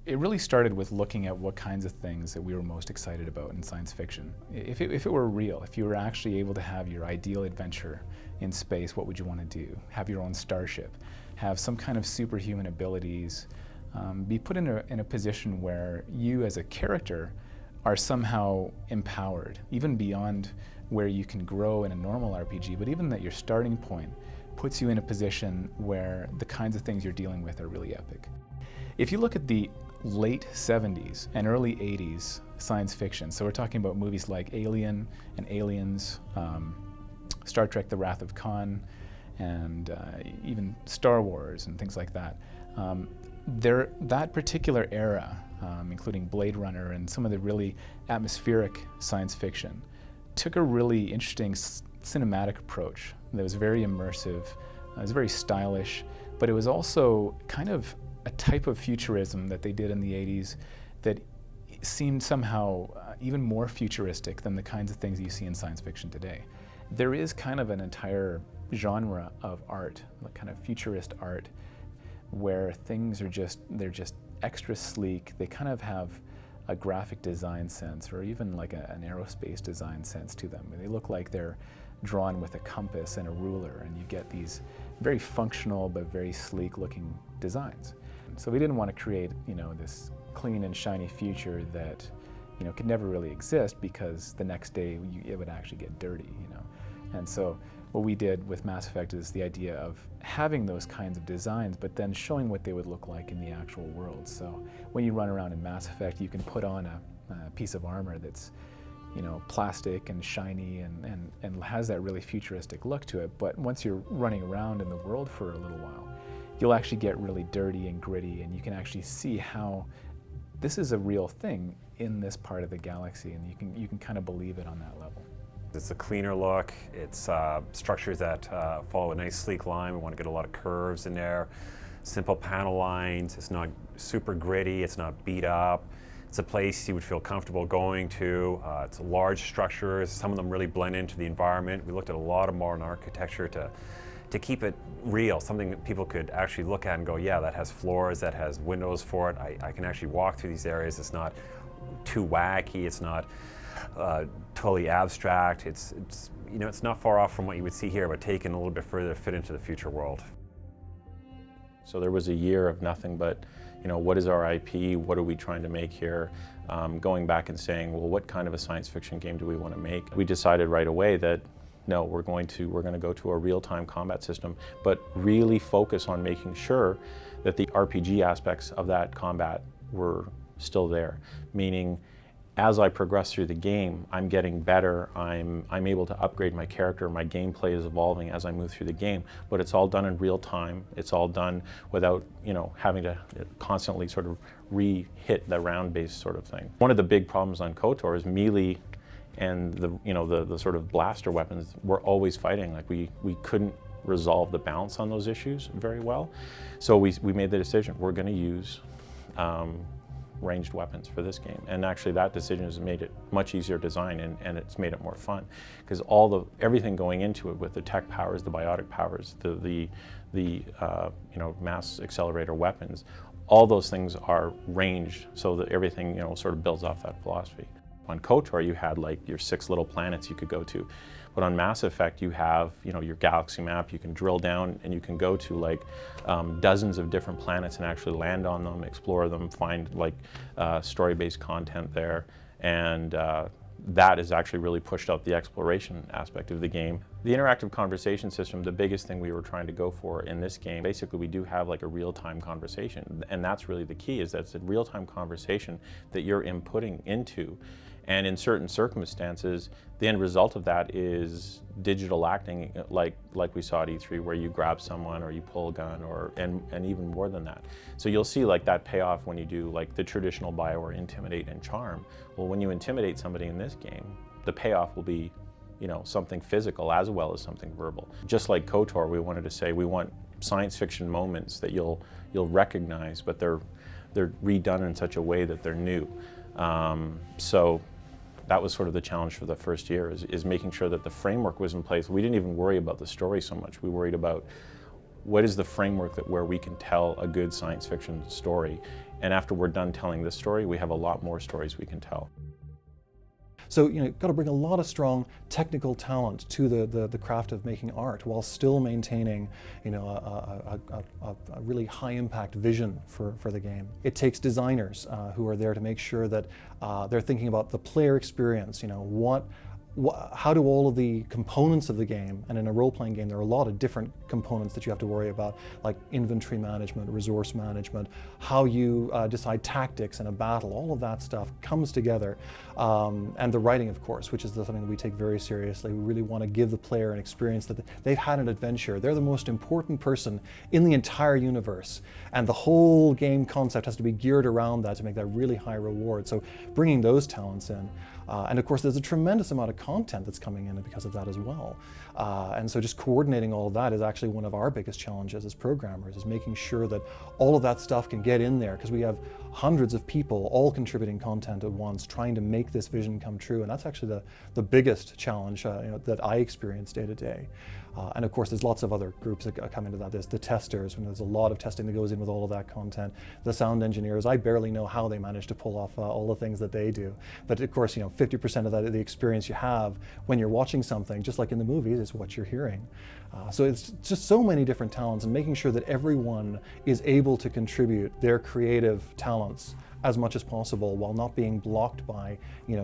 It really started with looking at what kinds of things that we were most excited about in science fiction. If it were real, if you were actually able to have your ideal adventure in space, what would you want to do? Have your own starship, have some kind of superhuman abilities, be put in a position where you as a character are somehow empowered, even beyond where you can grow in a normal RPG, but even that your starting point puts you in a position where the kinds of things you're dealing with are really epic. If you look at the late 70s and early 80s science fiction, so we're talking about movies like Alien and Aliens, Star Trek The Wrath of Khan, and even Star Wars and things like that. That particular era, including Blade Runner and some of the really atmospheric science fiction, took a really interesting cinematic approach that was very immersive, it was very stylish, but it was also kind of a type of futurism that they did in the 80s that seemed somehow even more futuristic than the kinds of things you see in science fiction today. There is kind of an entire genre of art, like kind of futurist art, where things are they're just extra sleek. They kind of have a graphic design sense, or even like an aerospace design sense to them. They look like they're drawn with a compass and a ruler, and you get these very functional but very sleek looking designs. So we didn't want to create, this clean and shiny future that, could never really exist, because the next day it would actually get dirty, And so what we did with Mass Effect is the idea of having those kinds of designs, but then showing what they would look like in the actual world. So when you run around in Mass Effect, you can put on a piece of armor that's, plastic and shiny and has that really futuristic look to it. But once you're running around in the world for a little while, you'll actually get really dirty and gritty, and you can actually see how this is a real thing in this part of the galaxy, and you can kind of believe it on that level. It's a cleaner look. It's structures that follow a nice sleek line. We want to get a lot of curves in there. Simple panel lines. It's not super gritty. It's not beat up. It's a place you would feel comfortable going to. It's large structures. Some of them really blend into the environment. We looked at a lot of modern architecture to keep it real, something that people could actually look at and go, yeah, that has floors, that has windows for it. I can actually walk through these areas. It's not too wacky. It's not totally abstract. It's not far off from what you would see here, but taken a little bit further to fit into the future world. So there was a year of nothing but, what is our IP? What are we trying to make here? Going back and saying, well, what kind of a science fiction game do we want to make? We decided right away that no, we're going to go to a real-time combat system, but really focus on making sure that the RPG aspects of that combat were still there. Meaning, as I progress through the game, I'm getting better, I'm able to upgrade my character, my gameplay is evolving as I move through the game, but it's all done in real time. It's all done without, having to constantly sort of re-hit the round-based sort of thing. One of the big problems on KOTOR is melee and the sort of blaster weapons were always fighting. Like we couldn't resolve the balance on those issues very well. So we made the decision, we're going to use ranged weapons for this game. And actually that decision has made it much easier to design, and it's made it more fun. Because everything going into it with the tech powers, the biotic powers, the mass accelerator weapons, all those things are ranged so that everything sort of builds off that philosophy. On KOTOR, you had like your 6 little planets you could go to. But on Mass Effect, you have your galaxy map. You can drill down and you can go to like dozens of different planets and actually land on them, explore them, find like story-based content there. And that has actually really pushed out the exploration aspect of the game. The interactive conversation system, the biggest thing we were trying to go for in this game, basically we do have like a real-time conversation. And that's really the key, is that it's a real-time conversation that you're inputting into. And in certain circumstances, the end result of that is digital acting, like we saw at E3, where you grab someone or you pull a gun, and even more than that. So you'll see like that payoff when you do like the traditional BioWare intimidate and charm. Well, when you intimidate somebody in this game, the payoff will be, something physical as well as something verbal. Just like KOTOR, we wanted to say we want science fiction moments that you'll recognize, but they're redone in such a way that they're new. So that was sort of the challenge for the first year, is making sure that the framework was in place. We didn't even worry about the story so much. We worried about what is the framework where we can tell a good science fiction story? And after we're done telling this story, we have a lot more stories we can tell. So got to bring a lot of strong technical talent to the craft of making art, while still maintaining a really high impact vision for the game. It takes designers who are there to make sure that they're thinking about the player experience. How do all of the components of the game, and in a role-playing game there are a lot of different components that you have to worry about, like inventory management, resource management, how you decide tactics in a battle, all of that stuff comes together. And the writing, of course, which is something that we take very seriously. We really want to give the player an experience that they've had an adventure. They're the most important person in the entire universe, and the whole game concept has to be geared around that to make that really high reward. So bringing those talents in. And of course there's a tremendous amount of content that's coming in because of that as well. And so just coordinating all of that is actually one of our biggest challenges as programmers, is making sure that all of that stuff can get in there, because we have hundreds of people all contributing content at once, trying to make this vision come true. And that's actually the biggest challenge that I experience day to day. And of course there's lots of other groups that come into that. There's the testers, and there's a lot of testing that goes in with all of that content. The sound engineers, I barely know how they manage to pull off all the things that they do. But of course 50% of the experience you have when you're watching something, just like in the movies, is what you're hearing. So it's just so many different talents, and making sure that everyone is able to contribute their creative talents as much as possible while not being blocked by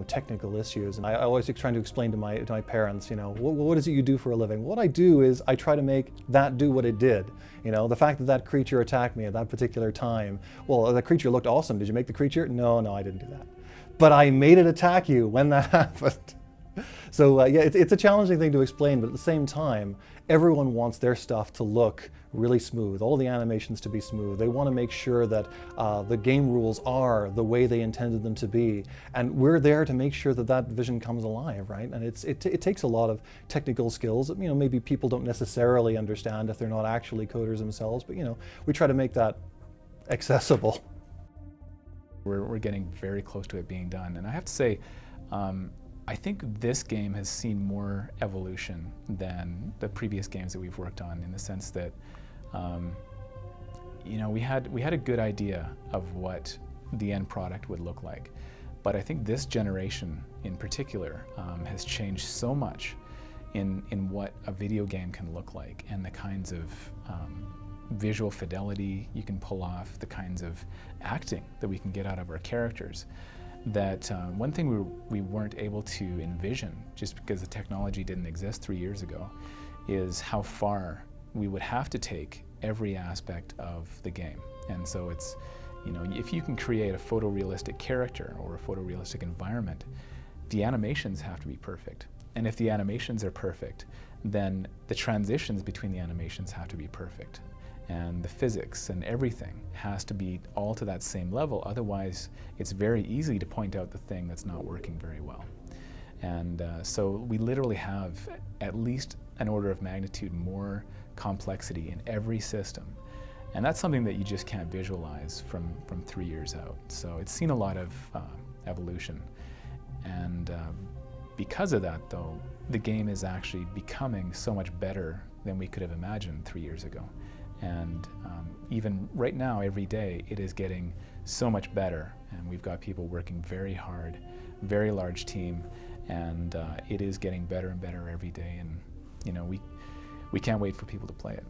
technical issues. And I always trying to explain to my parents, what is it you do for a living? What I do is I try to make that do what it did. The fact that that creature attacked me at that particular time, well, the creature looked awesome. Did you make the creature? No, I didn't do that. But I made it attack you when that happened. So yeah, it's a challenging thing to explain, but at the same time, everyone wants their stuff to look really smooth, all the animations to be smooth. They want to make sure that the game rules are the way they intended them to be, and we're there to make sure that that vision comes alive, right? And it takes a lot of technical skills that maybe people don't necessarily understand if they're not actually coders themselves, but we try to make that accessible. We're getting very close to it being done, and I have to say, I think this game has seen more evolution than the previous games that we've worked on, in the sense that we had a good idea of what the end product would look like, but I think this generation in particular has changed so much in what a video game can look like, and the kinds of visual fidelity you can pull off, the kinds of acting that we can get out of our characters, that one thing we weren't able to envision, just because the technology didn't exist 3 years ago, is how far we would have to take every aspect of the game. And so it's, if you can create a photorealistic character or a photorealistic environment, the animations have to be perfect. And if the animations are perfect, then the transitions between the animations have to be perfect. And the physics and everything has to be all to that same level. Otherwise, it's very easy to point out the thing that's not working very well. And so we literally have at least an order of magnitude more complexity in every system. And that's something that you just can't visualize from 3 years out. So it's seen a lot of evolution. And because of that, though, the game is actually becoming so much better than we could have imagined 3 years ago. And even right now, every day, it is getting so much better. And we've got people working very hard, very large team, and it is getting better and better every day. And we can't wait for people to play it.